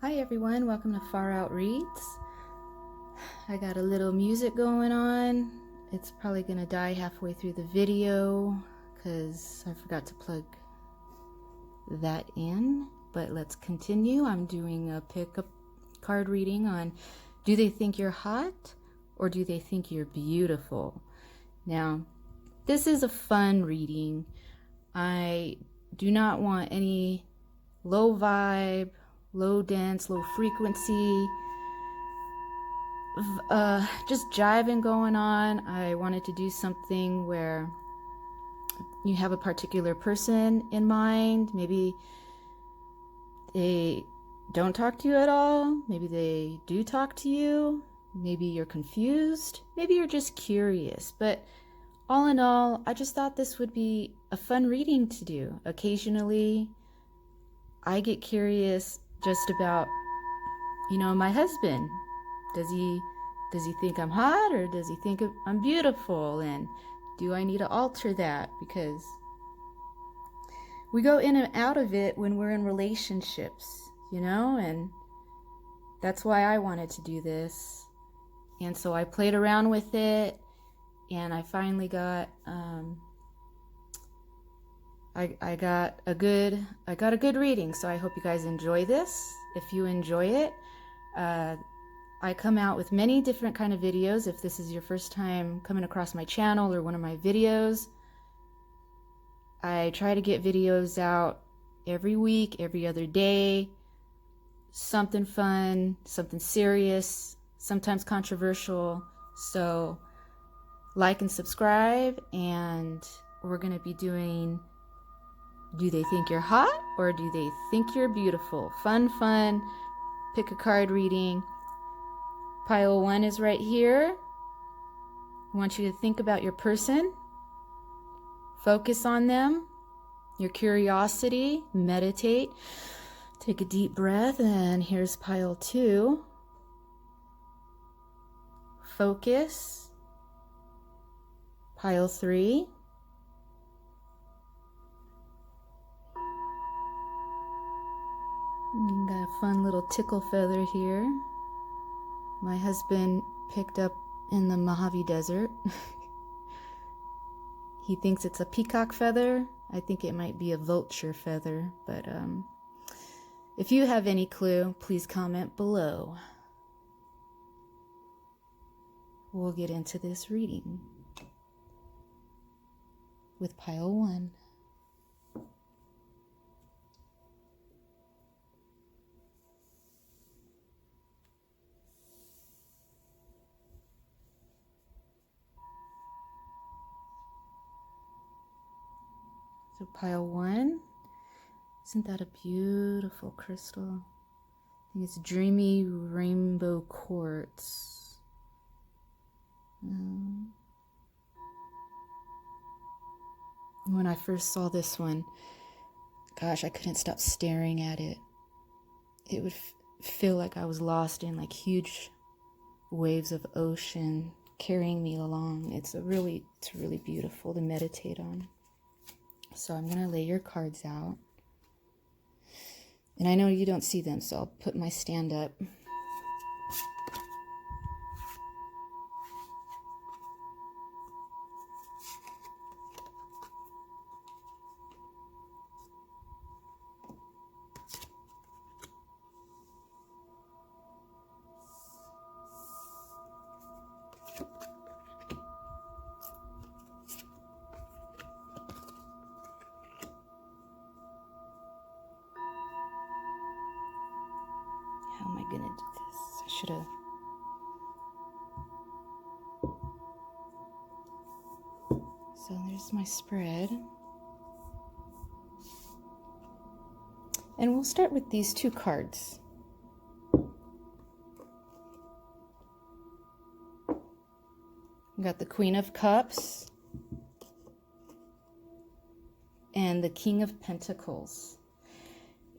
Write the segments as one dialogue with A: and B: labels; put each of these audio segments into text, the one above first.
A: Hi everyone, welcome to FARROWT READZ. I got a little music going on. It's probably gonna die halfway through the video because I forgot to plug that in, but let's continue. I'm doing a pickup card reading on do they think you're hot or do they think you're beautiful? Now, this is a fun reading. I do not want any low vibe, low dense, low frequency, just jiving going on. I wanted to do something where you have a particular person in mind. Maybe they don't talk to you at all. Maybe they do talk to you. Maybe you're confused. Maybe you're just curious. But all in all, I just thought this would be a fun reading to do. Occasionally, I get curious just about, my husband. Does he think I'm hot or does he think I'm beautiful? And do I need to alter that? Because we go in and out of it when we're in relationships, and that's why I wanted to do this. And so I played around with it and I finally got I got a good reading, so I hope you guys enjoy this. If you enjoy it, I come out with many different kind of videos. If this is your first time coming across my channel or one of my videos, I try to get videos out every week, every other day. Something fun, something serious, sometimes controversial. So like and subscribe, and we're gonna be doing do they think you're hot or do they think you're beautiful? Fun, pick a card reading. Pile 1 is right here. I want you to think about your person. Focus on them, your curiosity, meditate. Take a deep breath, and here's pile 2. Focus. Pile 3. Got a fun little tickle feather here. My husband picked up in the Mojave Desert. He thinks it's a peacock feather. I think it might be a vulture feather, but if you have any clue, please comment below. We'll get into this reading with pile 1. So pile 1, isn't that a beautiful crystal? I think it's dreamy rainbow quartz. When I first saw this one, gosh, I couldn't stop staring at it. It would feel like I was lost in like huge waves of ocean carrying me along. It's really beautiful to meditate on. So I'm going to lay your cards out. And I know you don't see them, so I'll put my stand up. How am I gonna do this? I should have. So there's my spread. And we'll start with these 2 cards. We got the Queen of Cups and the King of Pentacles.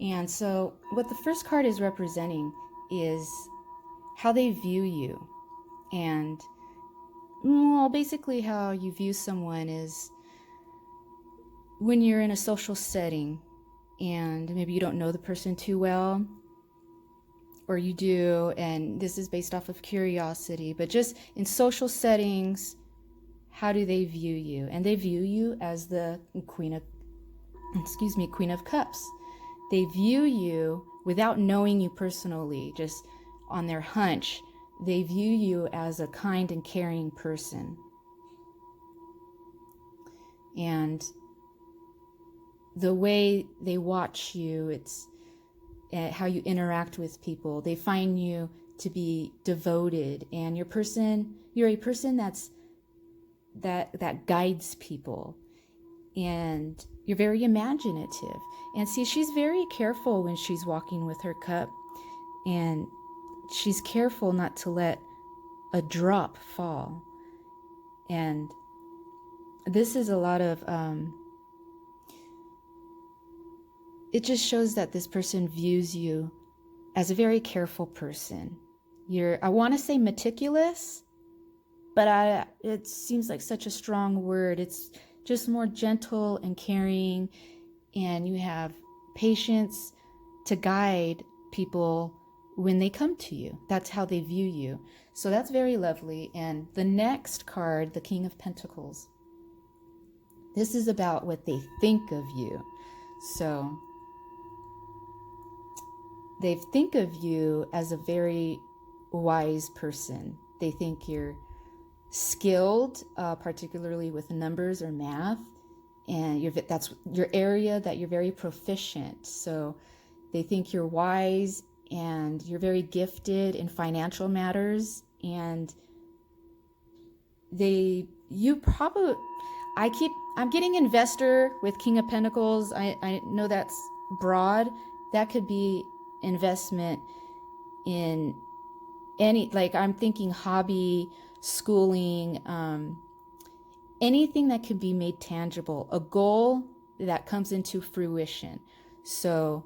A: And so what the first card is representing is how they view you. And basically how you view someone is when you're in a social setting and maybe you don't know the person too well, or you do, and this is based off of curiosity, but just in social settings, how do they view you? And they view you as the Queen of Cups. They view you without knowing you personally, just on their hunch. They view you as a kind and caring person. And the way they watch you, it's how you interact with people. They find you to be devoted, and you're a person that guides people, and you're very imaginative. And see, she's very careful when she's walking with her cup, and she's careful not to let a drop fall. And this is a lot of it just shows that this person views you as a very careful person. I want to say meticulous, but it seems like such a strong word. It's just more gentle and caring, and you have patience to guide people when they come to you. That's how they view you. So that's very lovely. And the next card, the King of Pentacles, this is about what they think of you. So they think of you as a very wise person. They think you're skilled, particularly with numbers or math, and that's your area that you're very proficient. So they think you're wise and you're very gifted in financial matters, and I'm getting investor with King of Pentacles. I know that's broad. That could be investment in any, like I'm thinking hobby, schooling, anything that can be made tangible, a goal that comes into fruition. So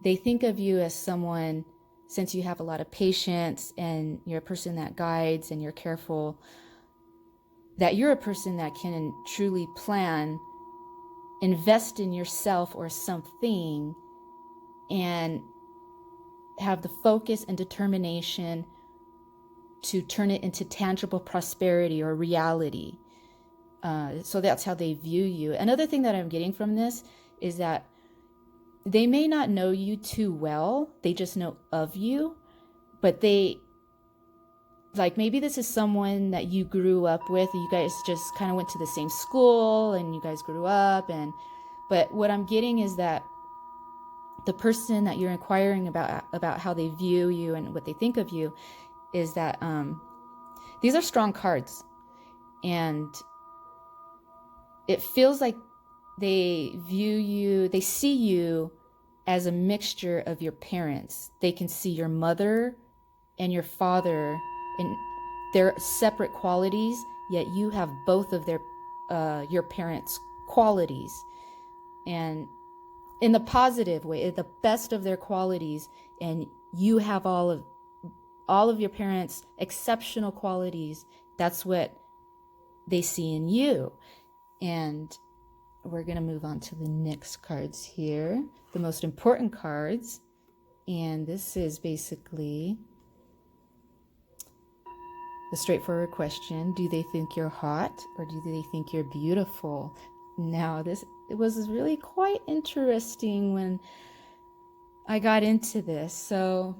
A: they think of you as someone, since you have a lot of patience and you're a person that guides and you're careful, that you're a person that can truly plan, invest in yourself or something, and have the focus and determination to turn it into tangible prosperity or reality. So that's how they view you. Another thing that I'm getting from this is that they may not know you too well. They just know of you, but maybe this is someone that you grew up with. You guys just kind of went to the same school and you guys grew up. But what I'm getting is that the person that you're inquiring about how they view you and what they think of you is that these are strong cards, and it feels like they see you as a mixture of your parents. They can see your mother and your father, and they're separate qualities, yet you have both of your parents' qualities, and in the positive way, the best of their qualities, and you have all of your parents' exceptional qualities. That's what they see in you. And we're going to move on to the next cards here, the most important cards. And this is basically the straightforward question: do they think you're hot, or do they think you're beautiful? Now, it was really quite interesting when I got into this. So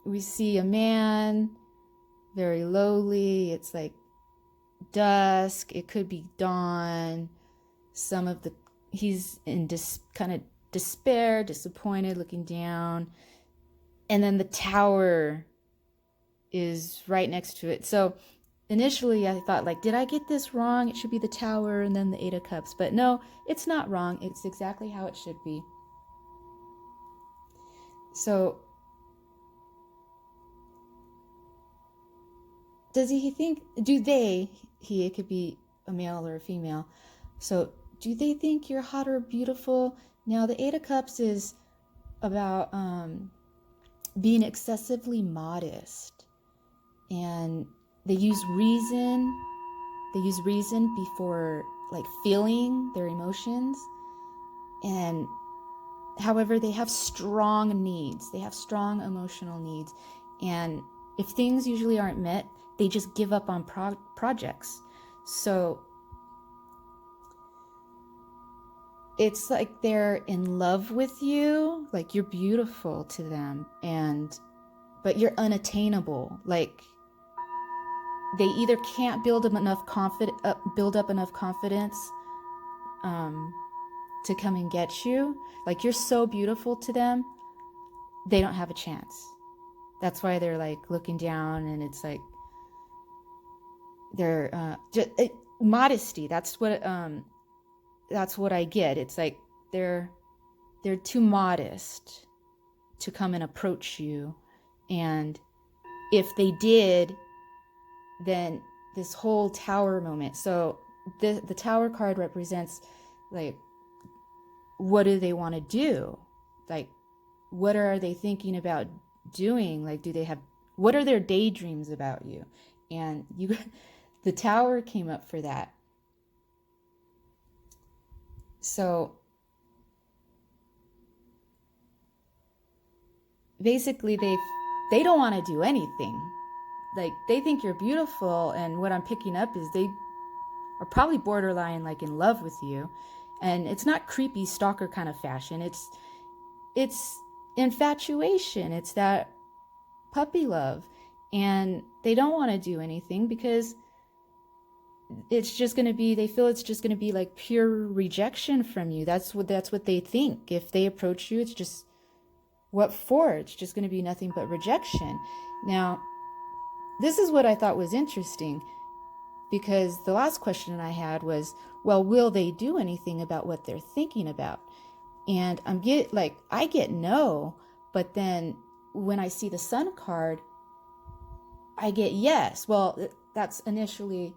A: we see a man, very lowly. It's like dusk. It could be dawn. He's in kind of despair, disappointed, looking down. And then the tower is right next to it. So initially I thought, did I get this wrong? It should be the tower and then the Eight of Cups. But no, it's not wrong. It's exactly how it should be. So it could be a male or a female. So do they think you're hot or beautiful? Now, the Eight of Cups is about being excessively modest, and they use reason before feeling their emotions. And However, they have strong needs. They have strong emotional needs. And if things usually aren't met, they just give up on projects. So it's like they're in love with you, like you're beautiful to them, but you're unattainable. Like they either can't build up enough confidence to come and get you. Like you're so beautiful to them, they don't have a chance. That's why they're like looking down, and it's like they're modesty. That's what I get. It's like they're too modest to come and approach you, and if they did, then this whole tower moment. So the tower card represents like, what do they want to do? Like, what are they thinking about doing? Like, what are their daydreams about you? And the tower came up for that. So basically they don't want to do anything. Like they think you're beautiful, and what I'm picking up is they are probably borderline like in love with you. And it's not creepy stalker kind of fashion. It's infatuation. It's that puppy love. And they don't want to do anything because it's just going to be, they feel it's just going to be like pure rejection from you. That's what they think. If they approach you, it's just, what for? It's just going to be nothing but rejection. Now, this is what I thought was interesting, because the last question I had was, well, will they do anything about what they're thinking about? And I get no, but then when I see the Sun card, I get yes. Well, that's initially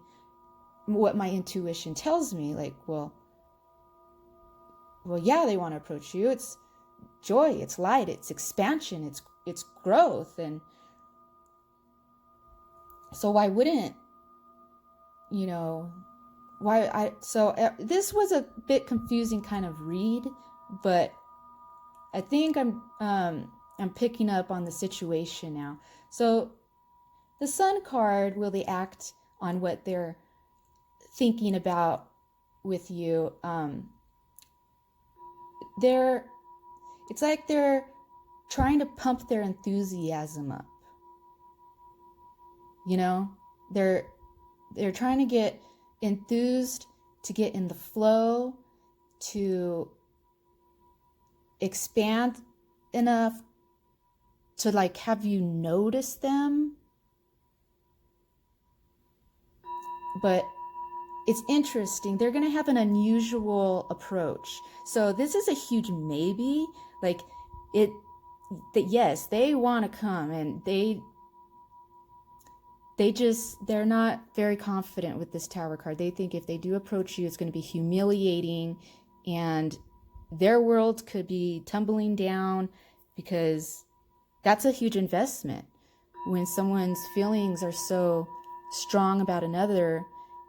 A: what my intuition tells me. Like, well, yeah, they want to approach you. It's joy, it's light, it's expansion, it's growth. And so why wouldn't, this was a bit confusing kind of read, but I think I'm picking up on the situation now. So the Sun card, will they act on what they're thinking about with you? It's like they're trying to pump their enthusiasm up. They're trying to get enthused, to get in the flow, to expand enough to like have you notice them. But it's interesting. They're going to have an unusual approach. So this is a huge maybe. Like yes, they want to come, and they're not very confident with this Tower card. They think if they do approach you, it's going to be humiliating, and their world could be tumbling down, because that's a huge investment. When someone's feelings are so strong about another,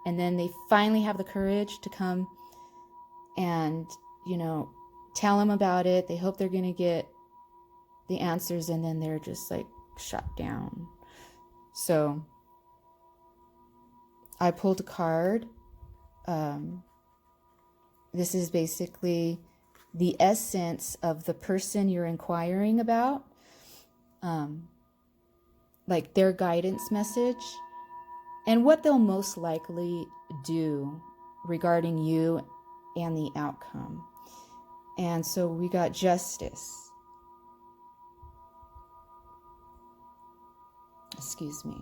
A: and then they finally have the courage to come and, tell them about it. They hope they're going to get the answers, and then they're just like shut down. So I pulled a card. This is basically the essence of the person you're inquiring about, like their guidance message, and what they'll most likely do regarding you and the outcome. And so we got Justice. Excuse me.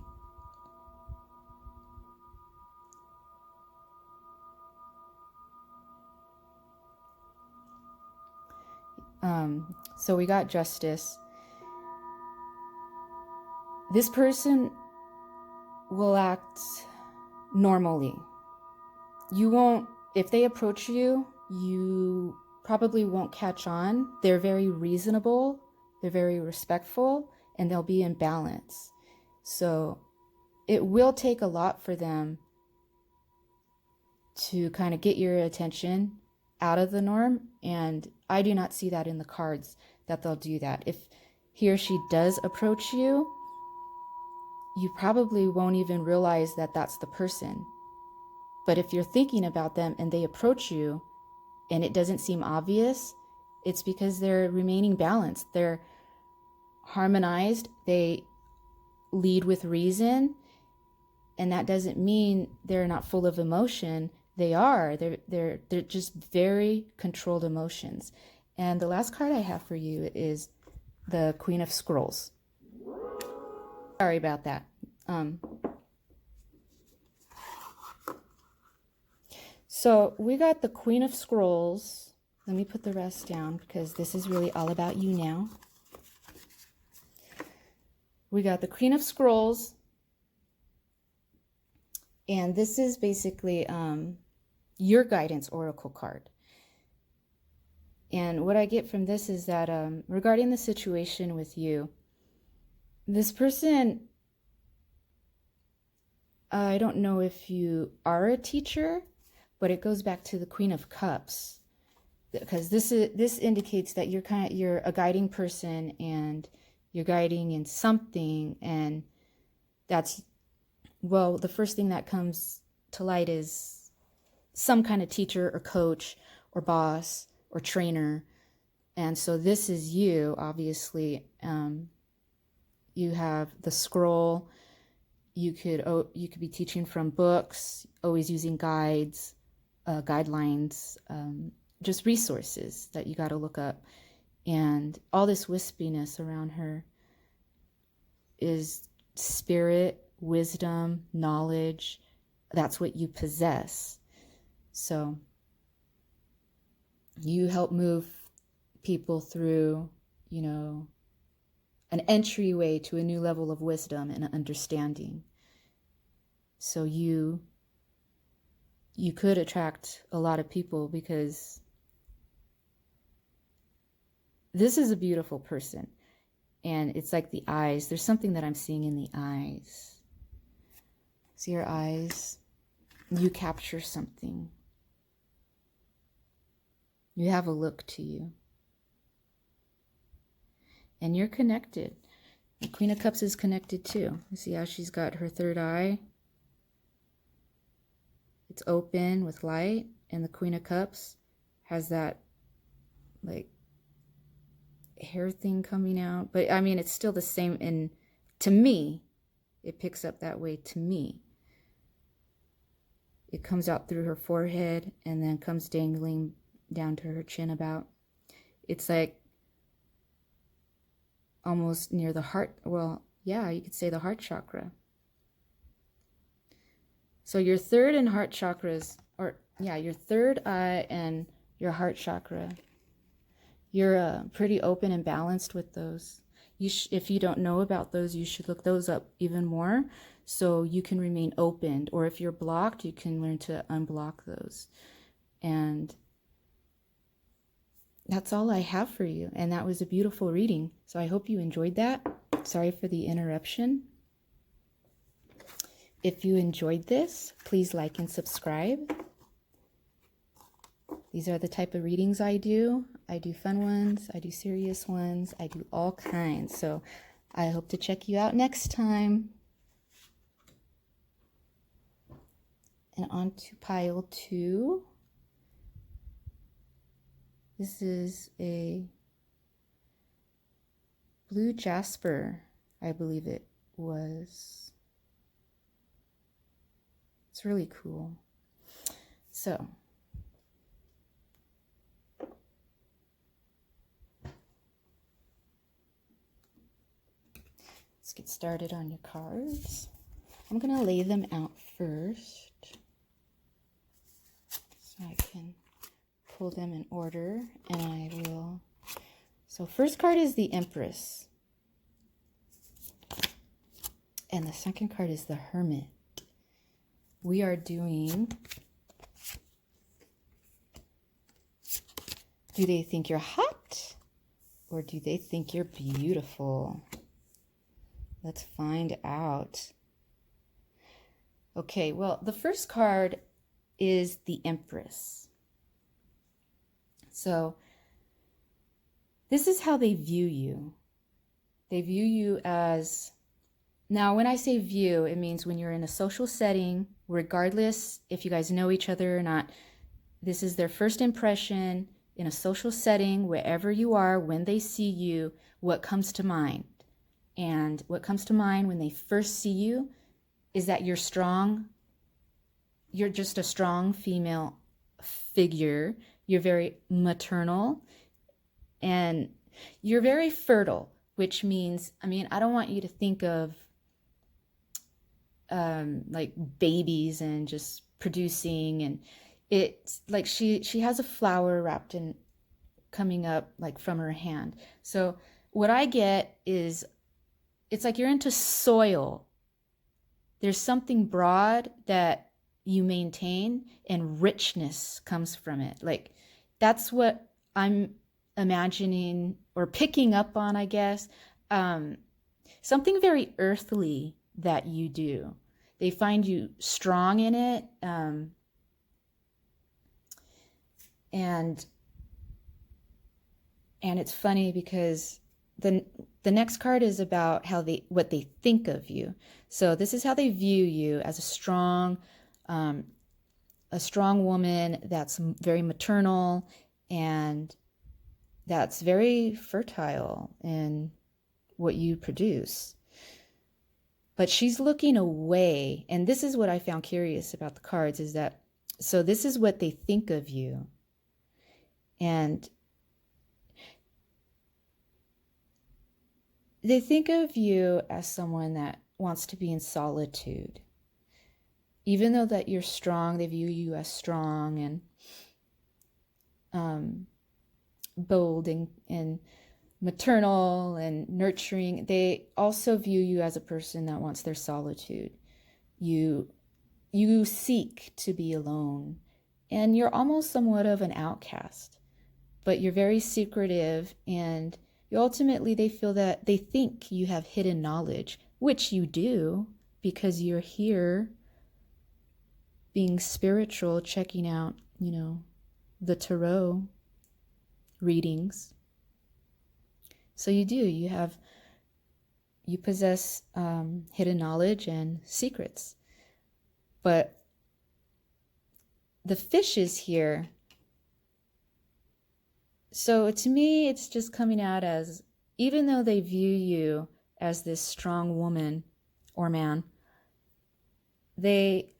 A: So we got Justice. This person will act normally. You won't, if they approach you, you probably won't catch on. They're very reasonable, they're very respectful, and they'll be in balance. So it will take a lot for them to kind of get your attention out of the norm, and I do not see that in the cards that they'll do that. If he or she does approach you, you probably won't even realize that that's the person. But if you're thinking about them and they approach you and it doesn't seem obvious, it's because they're remaining balanced. They're harmonized. They lead with reason. And that doesn't mean they're not full of emotion. They are. They're just very controlled emotions. And the last card I have for you is the Queen of Scrolls. Sorry about that. So we got the Queen of Scrolls. Let me put the rest down because this is really all about you now. We got the Queen of Scrolls. And this is basically your guidance oracle card. And what I get from this is that regarding the situation with you, this person, I don't know if you are a teacher, but it goes back to the Queen of Cups, because this indicates that you're a guiding person and you're guiding in something, and that's, well, the first thing that comes to light is some kind of teacher or coach or boss or trainer. And so this is you, obviously. You have the scroll. You could be teaching from books, always using guides, guidelines, just resources that you got to look up. And all this wispiness around her is spirit, wisdom, knowledge. That's what you possess. So you help move people through, you know, an entryway to a new level of wisdom and understanding. So you could attract a lot of people, because this is a beautiful person. And it's like the eyes. There's something that I'm seeing in the eyes. See your eyes? You capture something. You have a look to you. And you're connected. The Queen of Cups is connected too. You see how she's got her third eye? It's open with light. And the Queen of Cups has that, like, hair thing coming out. But I mean, it's still the same. And to me, it picks up that way to me. It comes out through her forehead and then comes dangling down to her chin about. It's like almost near the heart. Well, yeah, you could say the heart chakra. So your third and heart chakras, or yeah, your third eye and your heart chakra, you're pretty open and balanced with those. If you don't know about those, you should look those up even more, so you can remain open. Or if you're blocked, you can learn to unblock those. And that's all I have for you. And that was a beautiful reading. So I hope you enjoyed that. Sorry for the interruption. If you enjoyed this, please like and subscribe. These are the type of readings I do. I do fun ones, I do serious ones, I do all kinds. So I hope to check you out next time. And on to pile 2. This is a blue jasper, I believe it was. It's really cool. So let's get started on your cards. I'm going to lay them out first so I can pull them in order, and I will. So first card is the Empress, and the second card is the Hermit. We are doing, do they think you're hot or do they think you're beautiful? Let's find out. Okay, well, the first card is the Empress. So this is how they view you. They view you as, now when I say view, it means when you're in a social setting, regardless if you guys know each other or not, this is their first impression in a social setting, wherever you are, when they see you, what comes to mind. And what comes to mind when they first see you is that you're strong. You're just a strong female figure. You're very maternal and you're very fertile, which means, I mean, I don't want you to think of like babies and just producing, and it's like she has a flower wrapped in, coming up like from her hand. So what I get is, it's like you're into soil. There's something broad that you maintain and richness comes from it. Like that's what I'm imagining or picking up on, I guess. Something very earthly that you do. They find you strong in it. And it's funny because the next card is about how what they think of you. So this is how they view you, as a strong woman that's very maternal and that's very fertile in what you produce. But she's looking away, and this is what I found curious about the cards, is that, so this is what they think of you. And they think of you as someone that wants to be in solitude. Even though that you're strong, they view you as strong and bold and maternal and nurturing. They also view you as a person that wants their solitude. You seek to be alone, and you're almost somewhat of an outcast, but you're very secretive, and ultimately they feel that they think you have hidden knowledge, which you do, because you're here being spiritual, checking out, the tarot readings. So you do, you possess hidden knowledge and secrets. But the fishes here, so to me, it's just coming out as, even though they view you as this strong woman or man, they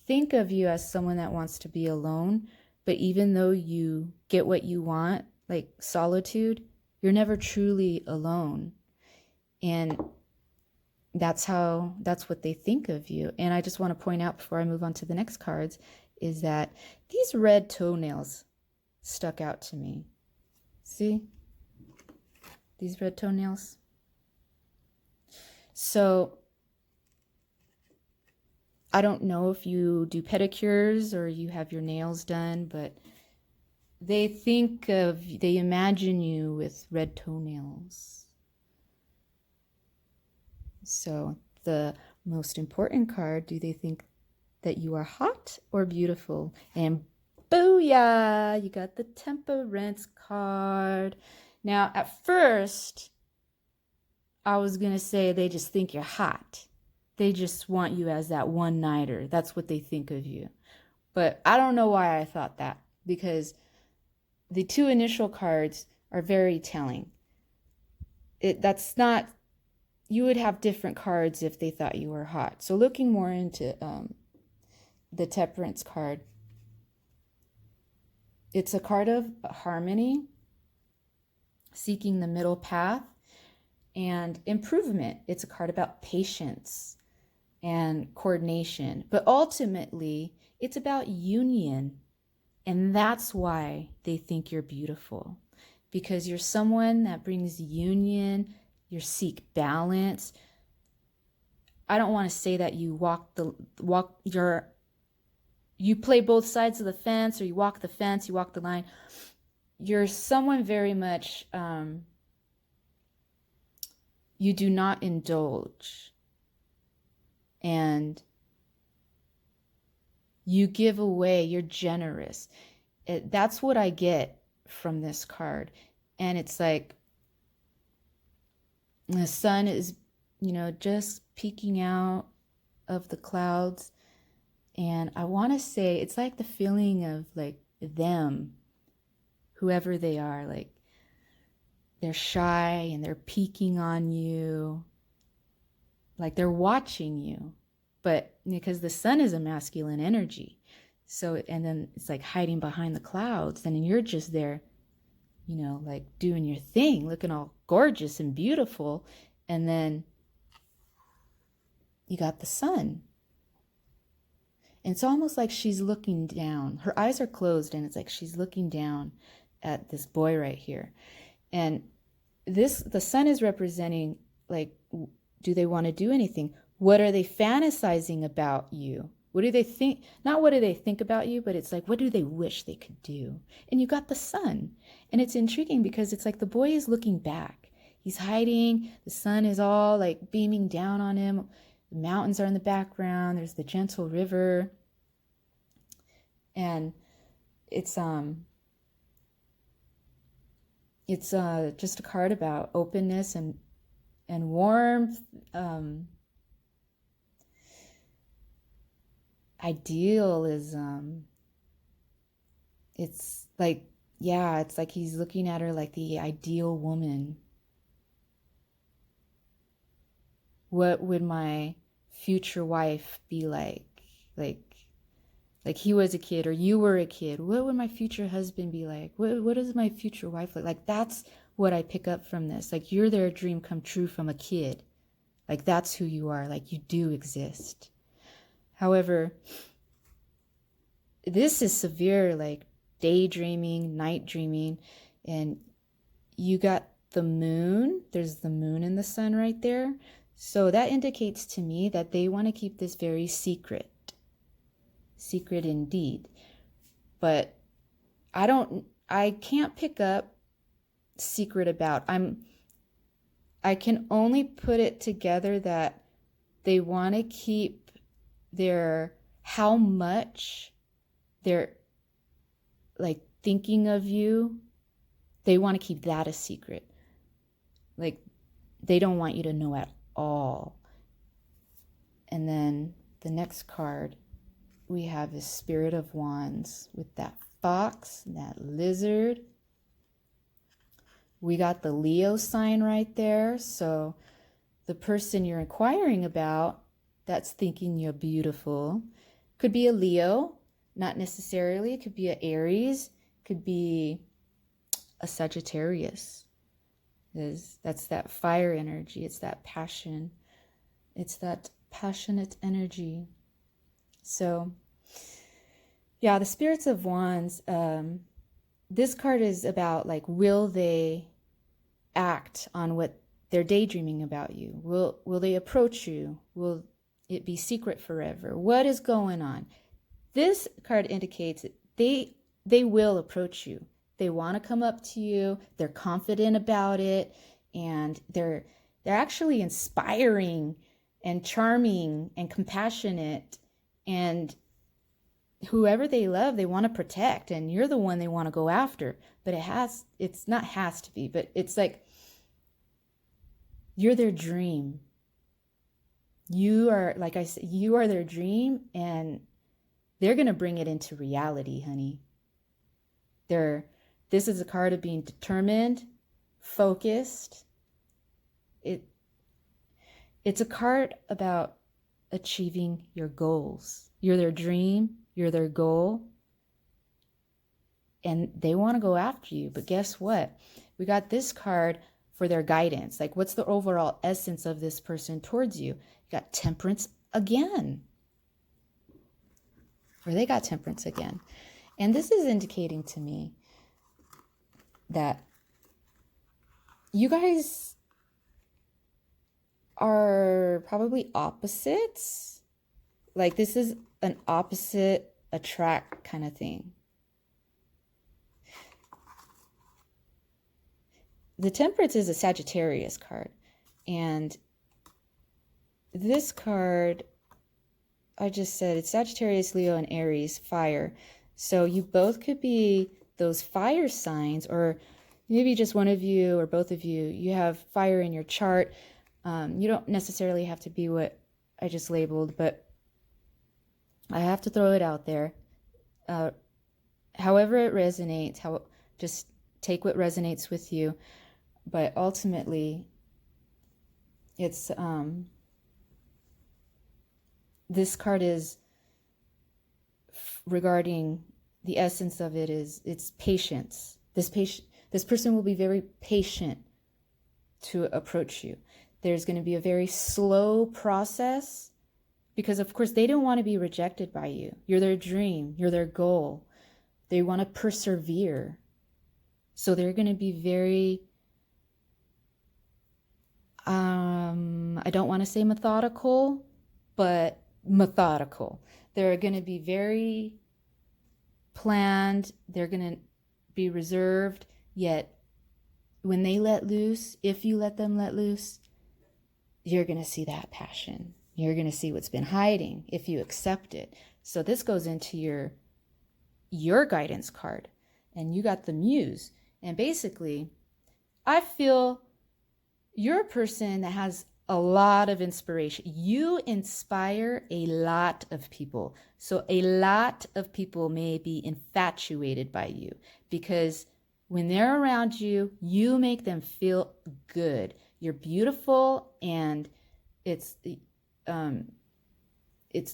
A: think of you as someone that wants to be alone. But even though you get what you want, like solitude, you're never truly alone. And that's what they think of you. And I just want to point out before I move on to the next cards is that these red toenails stuck out to me. See? These red toenails. So I don't know if you do pedicures or you have your nails done, but they imagine you with red toenails. So the most important card, do they think that you are hot or beautiful? And booyah, you got the Temperance card. Now, at first, I was going to say they just think you're hot. They just want you as that one-nighter. That's what they think of you. But I don't know why I thought that, because the two initial cards are very telling. You would have different cards if they thought you were hot. So looking more into the Temperance card, it's a card of harmony, seeking the middle path, and improvement. It's a card about patience and coordination. But ultimately, it's about union. And that's why they think you're beautiful. Because you're someone that brings union, you seek balance. I don't want to say that you you play both sides of the fence, or you walk the fence, you walk the line. You're someone very much, you do not indulge. And you give away, you're generous. That's what I get from this card. And it's like the sun is, you know, just peeking out of the clouds. And I want to say it's like the feeling of like them, whoever they are, like they're shy and they're peeking on you, like they're watching you. But because the sun is a masculine energy, so, and then it's like hiding behind the clouds, and you're just there, you know, like doing your thing, looking all gorgeous and beautiful. And then you got the sun. And it's almost like she's looking down. Her eyes are closed, and it's like she's looking down at this boy right here. And the sun is representing, like, do they want to do anything? What are they fantasizing about you? What do they think? Not what do they think about you, but it's like, what do they wish they could do? And you got the sun. And it's intriguing because it's like the boy is looking back. He's hiding. The sun is all like beaming down on him. The mountains are in the background. There's the gentle river. And it's just a card about openness and warmth, idealism. It's like, yeah, it's like he's looking at her like the ideal woman. What would my future wife be like? Like he was a kid or you were a kid. What would my future husband be like? What is my future wife like? Like that's what I pick up from this. Like you're their dream come true from a kid. Like that's who you are. Like you do exist. However, this is severe, like daydreaming, night dreaming, and you got the moon. There's the moon and the sun right there. So that indicates to me that they want to keep this very secret. Secret indeed. But I can't pick up secret about. I can only put it together that they want to keep how much they're like thinking of you. They want to keep that a secret. Like they don't want you to know at all. And then the next card we have is Spirit of Wands with that fox and that lizard. We got the Leo sign right there. So the person you're inquiring about that's thinking you're beautiful could be a Leo, not necessarily. It could be an Aries, could be a Sagittarius. That's that fire energy. It's that passion. It's that passionate energy. So, yeah, the Spirits of Wands, this card is about, like, will they act on what they're daydreaming about you? Will they approach you? Will it be secret forever? What is going on? This card indicates that they will approach you. They want to come up to you. They're confident about it, and they're actually inspiring and charming and compassionate. And whoever they love, they want to protect, and you're the one they want to go after. But it's not has to be, but it's like you're their dream. You are, like I said, you are their dream, and they're going to bring it into reality, honey. This is a card of being determined, focused. It's a card about achieving your goals. You're their dream, you're their goal, and they want to go after you. But guess what? We got this card for their guidance. Like, what's the overall essence of this person towards you? You got Temperance again. Or they got Temperance again. And this is indicating to me that you guys are probably opposites. Like this is an opposite attract kind of thing. The Temperance is a Sagittarius card. And this card, I just said it's Sagittarius, Leo, and Aries, fire. So you both could be those fire signs, or maybe just one of you or both of you, you have fire in your chart. You don't necessarily have to be what I just labeled, but I have to throw it out there. However it resonates, just take what resonates with you. But ultimately, it's this card is regarding the essence of it is it's patience. This person will be very patient to approach you. There's going to be a very slow process because, of course, they don't want to be rejected by you. You're their dream. You're their goal. They want to persevere. So they're going to be very, I don't want to say methodical, but methodical. They're going to be very planned. They're going to be reserved, yet when they let loose, if you let them let loose, you're going to see that passion. You're going to see what's been hiding if you accept it. So this goes into your guidance card, and you got the Muse. And basically, I feel you're a person that has a lot of inspiration. You inspire a lot of people. So a lot of people may be infatuated by you because when they're around you, you make them feel good. You're beautiful, and it's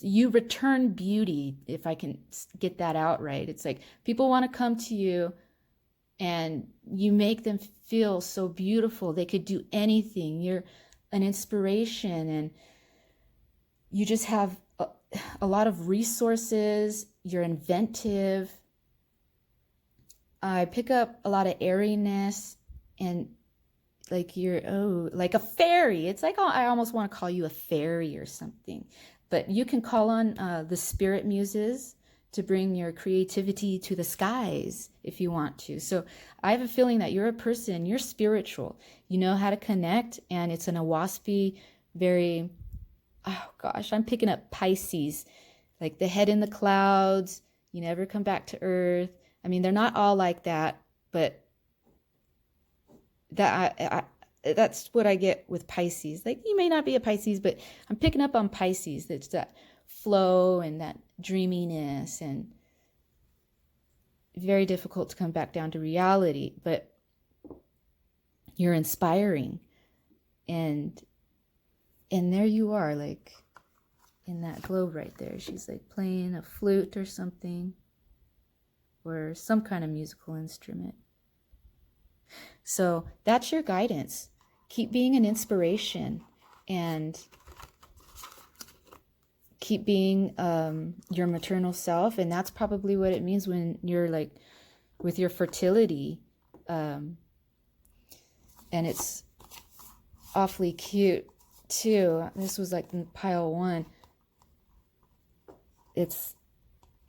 A: you return beauty, if I can get that out right. It's like people want to come to you and you make them feel so beautiful. They could do anything. You're an inspiration, and you just have a lot of resources. You're inventive. I pick up a lot of airiness, and like you're, like a fairy. It's like, I almost want to call you a fairy or something. But you can call on the spirit muses to bring your creativity to the skies if you want to. So I have a feeling that you're a person, you're spiritual. You know how to connect, and it's an waspy, very, oh gosh, I'm picking up Pisces, like the head in the clouds, you never come back to earth. I mean, they're not all like that, but that's what I get with Pisces. Like, you may not be a Pisces, but I'm picking up on Pisces. That's that flow and that dreaminess, and very difficult to come back down to reality, but you're inspiring. And there you are, like in that globe right there. She's like playing a flute or something, or some kind of musical instrument. So that's your guidance. Keep being an inspiration, and keep being your maternal self. And that's probably what it means when you're like with your fertility. And it's awfully cute too. This was like in pile 1. It's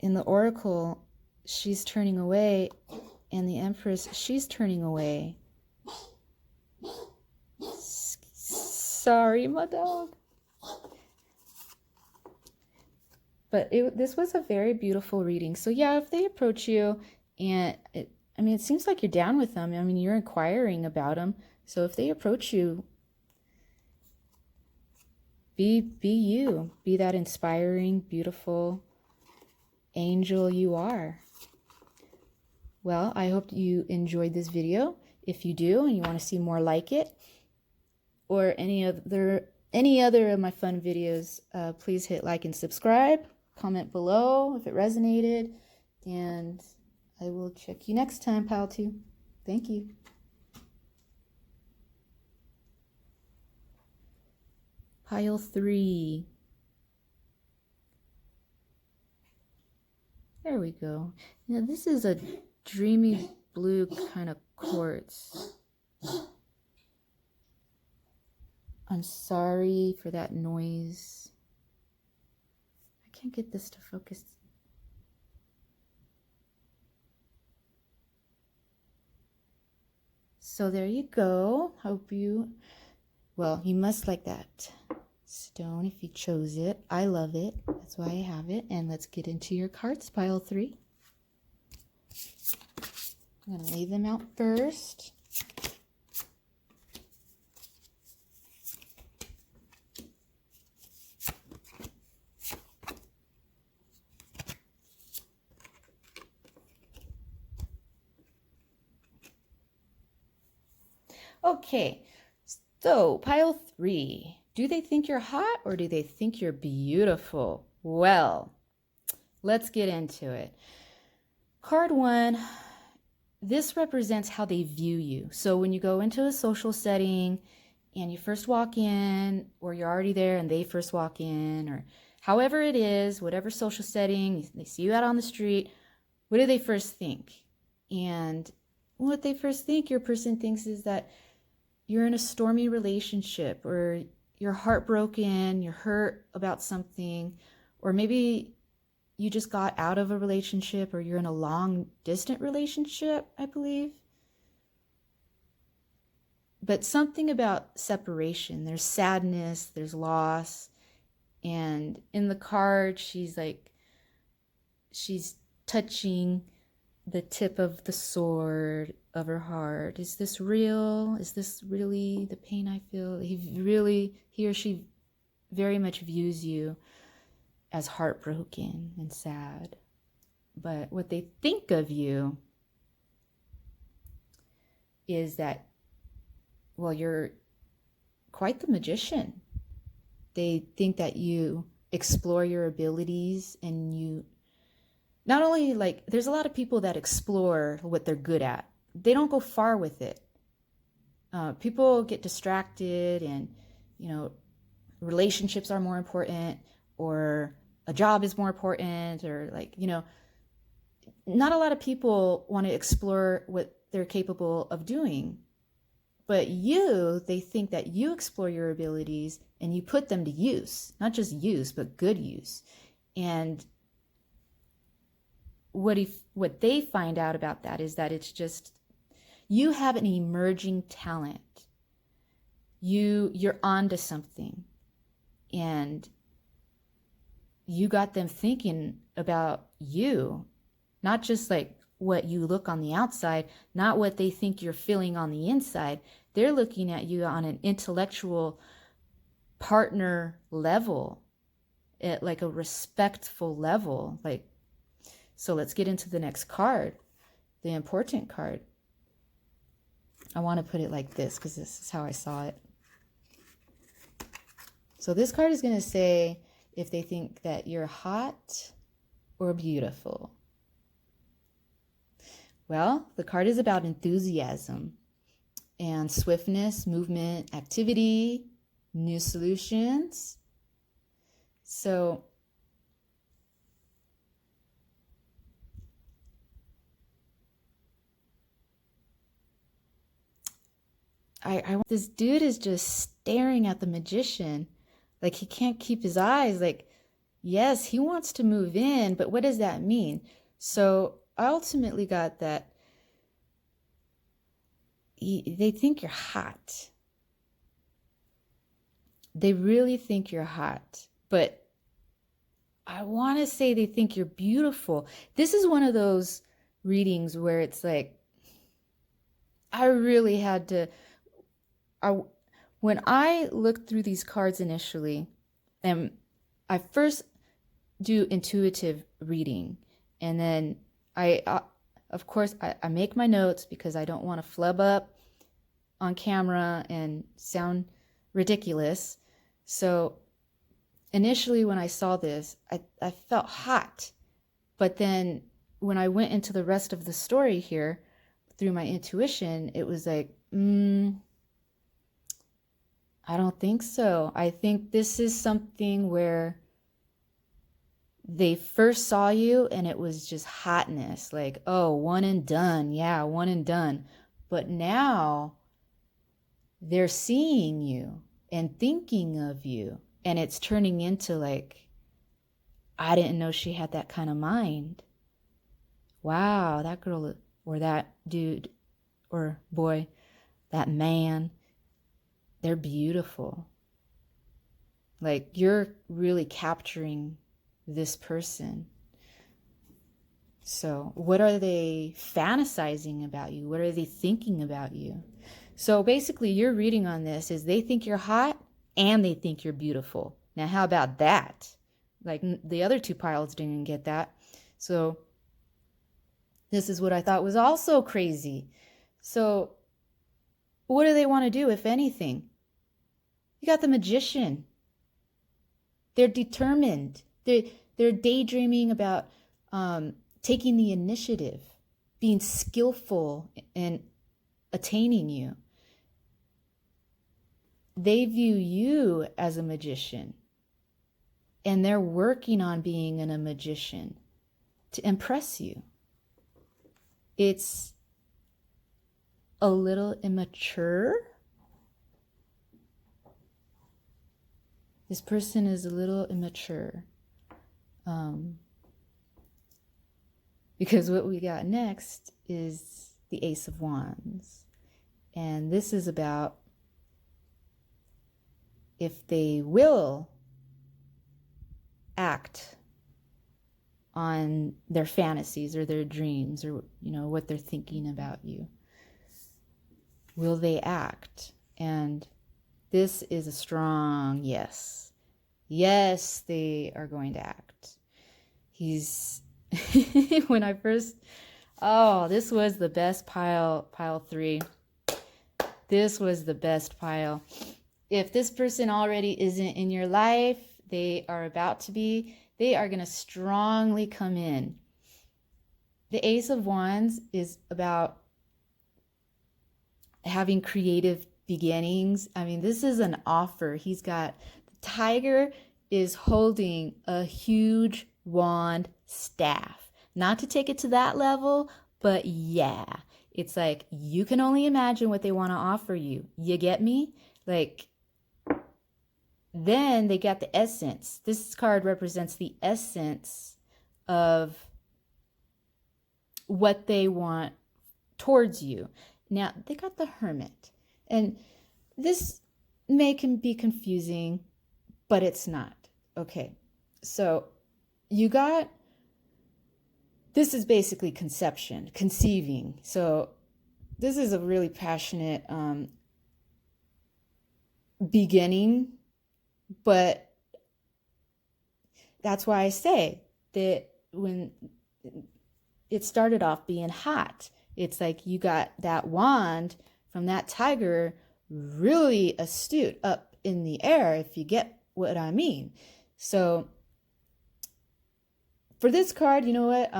A: in the Oracle, she's turning away, and the Empress, she's turning away. Sorry, my dog. But this was a very beautiful reading. So yeah, if they approach you, and it seems like you're down with them. I mean, you're inquiring about them. So if they approach you, be you. Be that inspiring, beautiful angel you are. Well, I hope you enjoyed this video. If you do, and you want to see more like it, or any other of my fun videos, please hit like and subscribe. Comment below if it resonated, and I will check you next time, Pile 2. Thank you. Pile 3. There we go. Now this is a dreamy blue kind of quartz. I'm sorry for that noise. I can't get this to focus. So there you go. Hope you, well, you must like that stone if you chose it. I love it. That's why I have it. And let's get into your cards, Pile 3. I'm going to lay them out first. Okay, so pile 3. Do they think you're hot or do they think you're beautiful? Well, let's get into it. Card 1, this represents how they view you. So when you go into a social setting and you first walk in, or you're already there and they first walk in, or however it is, whatever social setting, they see you out on the street, what do they first think? And what they first think, your person thinks, is that you're in a stormy relationship, or you're heartbroken, you're hurt about something, or maybe you just got out of a relationship, or you're in a long distant relationship, I believe. But something about separation, there's sadness, there's loss. And in the card, she's touching the tip of the sword of her heart. Is this real? Is this really the pain I feel? He or she very much views you as heartbroken and sad. But what they think of you is that, well, you're quite the magician. They think that you explore your abilities, and you not only, like, there's a lot of people that explore what they're good at. They don't go far with it. People get distracted, and, you know, relationships are more important, or a job is more important, or, like, you know, not a lot of people want to explore what they're capable of doing. But they think that you explore your abilities and you put them to use, not just use, but good use. And what they find out about that is that it's just, you have an emerging talent. You're onto something, and you got them thinking about you, not just like what you look on the outside, not what they think you're feeling on the inside. They're looking at you on an intellectual partner level, at like a respectful level. Like, so let's get into the next card, the important card. I want to put it like this because this is how I saw it. So this card is going to say if they think that you're hot or beautiful. Well, the card is about enthusiasm and swiftness, movement, activity, new solutions. So this dude is just staring at the magician. Like, he can't keep his eyes. Like, yes, he wants to move in, but what does that mean? So I ultimately got that they think you're hot. They really think you're hot. But I want to say they think you're beautiful. This is one of those readings where it's like, I really had to... when I looked through these cards initially, and I first do intuitive reading, and then of course, I make my notes because I don't want to flub up on camera and sound ridiculous. So initially when I saw this, I felt hot. But then when I went into the rest of the story here, through my intuition, it was like, I don't think so. I think this is something where they first saw you and it was just hotness. Like, oh, one and done. Yeah, one and done. But now they're seeing you and thinking of you. And it's turning into like, I didn't know she had that kind of mind. Wow, that girl or that dude or boy, that man, they're beautiful. Like, you're really capturing this person. So what are they fantasizing about you? What are they thinking about you? So basically your reading on this is they think you're hot and they think you're beautiful. Now, how about that? Like the other two piles didn't get that. So this is what I thought was also crazy. So what do they want to do, if anything? You got the Magician. They're determined. They're daydreaming about taking the initiative, being skillful and attaining you. They view you as a magician, and they're working on being a magician to impress you. It's a little immature. This person is a little immature. Because what we got next is the Ace of Wands. And this is about if they will act on their fantasies or their dreams, or what they're thinking about you. Will they act? And this is a strong yes. Yes, they are going to act. When I first, this was the best pile 3. This was the best pile. If this person already isn't in your life, they are about to be. They are going to strongly come in. The Ace of Wands is about having creative beginnings. I mean, this is an offer. He's got, the tiger is holding a huge wand staff. Not to take it to that level, but yeah. It's like, you can only imagine what they want to offer you. You get me? Like, then they got the essence. This card represents the essence of what they want towards you. Now, they got the Hermit. And this can be confusing, but it's not. Okay, so you got, this is basically conceiving. So this is a really passionate beginning, but that's why I say that when it started off being hot, it's like you got that wand from that tiger really astute up in the air, if you get what I mean. So for this card, you know what?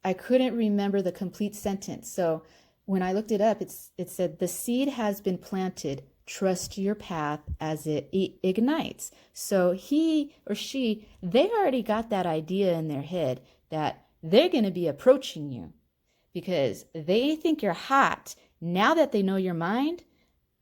A: I couldn't remember the complete sentence. So when I looked it up, it said, the seed has been planted. Trust your path as it ignites. So he or she, they already got that idea in their head that they're going to be approaching you because they think you're hot. Now that they know your mind,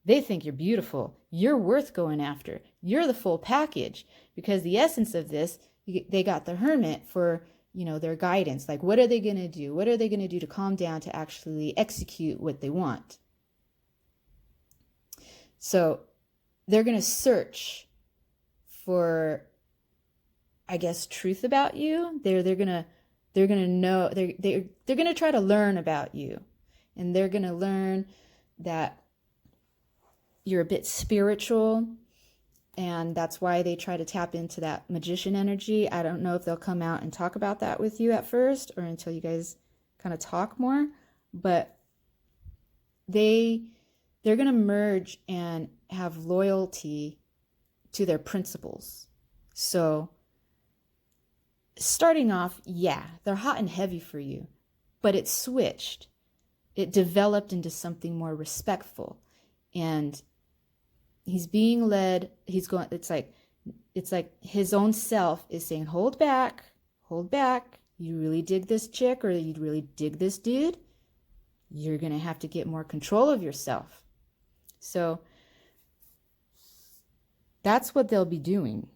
A: they think you're beautiful. You're worth going after. You're the full package, because the essence of this, they got the Hermit for, their guidance. Like, what are they going to do? What are they going to do to calm down, to actually execute what they want? So they're going to search for, I guess, truth about you. They're going to know, they're going to try to learn about you, and they're going to learn that you're a bit spiritual, and that's why they try to tap into that magician energy. I don't know if they'll come out and talk about that with you at first, or until you guys kind of talk more, but they're going to merge and have loyalty to their principles. So starting off, yeah, they're hot and heavy for you, but it switched. It developed into something more respectful, and he's being led. It's like his own self is saying, hold back. You really dig this chick, or you really dig this dude? You're going to have to get more control of yourself. So that's what they'll be doing.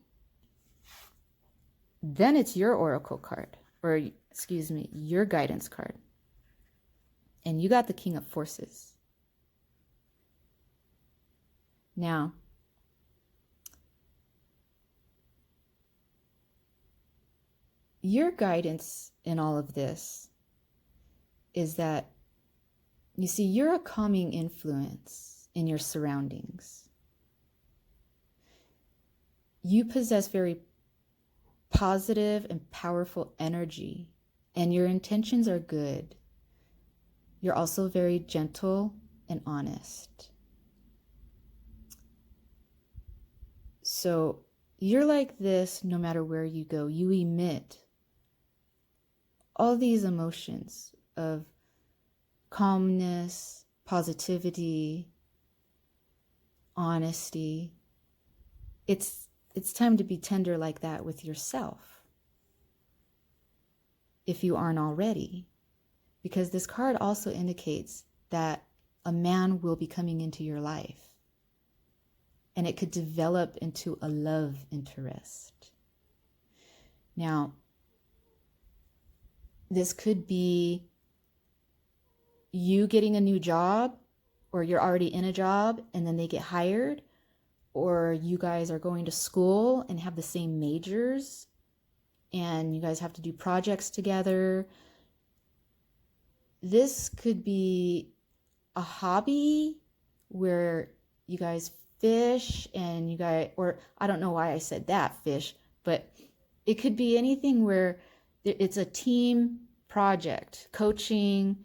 A: Then it's your oracle card, or excuse me, your guidance card. And you got the King of Forces. Now, your guidance in all of this is that, you see, you're a calming influence in your surroundings. You possess very positive and powerful energy, and your intentions are good. You're also very gentle and honest. So you're like this no matter where you go. You emit all these emotions of calmness, positivity, honesty. It's time to be tender like that with yourself, if you aren't already, because this card also indicates that a man will be coming into your life, and it could develop into a love interest. Now, this could be you getting a new job, or you're already in a job and then they get hired, or you guys are going to school and have the same majors and you guys have to do projects together. This could be a hobby where you guys fish and you guys, or I don't know why I said that, fish, but it could be anything where it's a team project, coaching,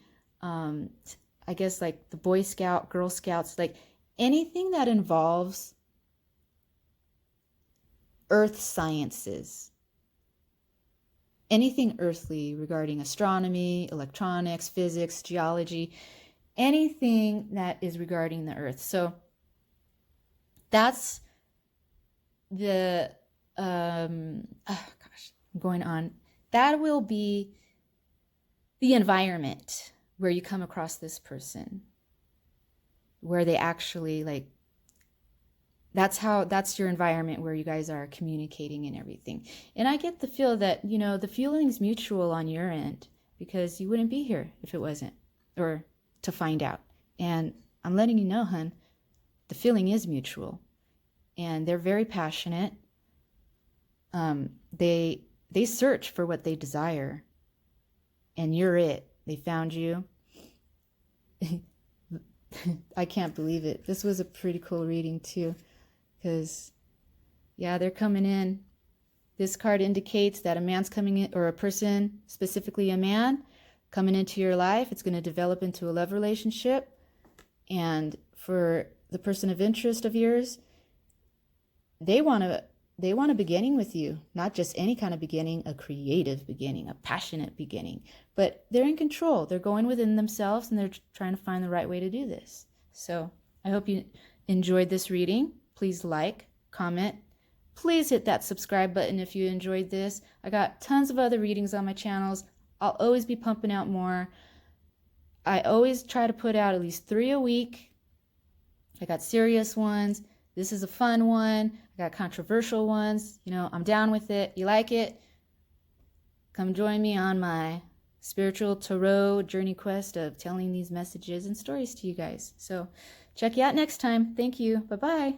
A: I guess like the Boy Scout, Girl Scouts, like anything that involves earth sciences, anything earthly regarding astronomy, electronics, physics, geology, anything that is regarding the earth. So that's the, I'm going on. That will be the environment where you come across this person, where they actually like, that's your environment where you guys are communicating and everything. And I get the feel that, you know, the feeling's mutual on your end, because you wouldn't be here if it wasn't, or to find out. And I'm letting you know, hun, the feeling is mutual, and they're very passionate. They search for what they desire, and you're it. They found you. I can't believe it. This was a pretty cool reading too, because yeah, they're coming in. This card indicates that a man's coming in, or a person, specifically a man, coming into your life. It's going to develop into a love relationship. And for the person of interest of yours, they want a beginning with you, not just any kind of beginning, a creative beginning, a passionate beginning, but they're in control. They're going within themselves, and they're trying to find the right way to do this. So I hope you enjoyed this reading. Please like, comment. Please hit that subscribe button if you enjoyed this. I got tons of other readings on my channels. I'll always be pumping out more. I always try to put out at least 3 a week. I got serious ones. This is a fun one. I got controversial ones. You know, I'm down with it. You like it? Come join me on my spiritual tarot journey quest of telling these messages and stories to you guys. So check you out next time. Thank you. Bye-bye.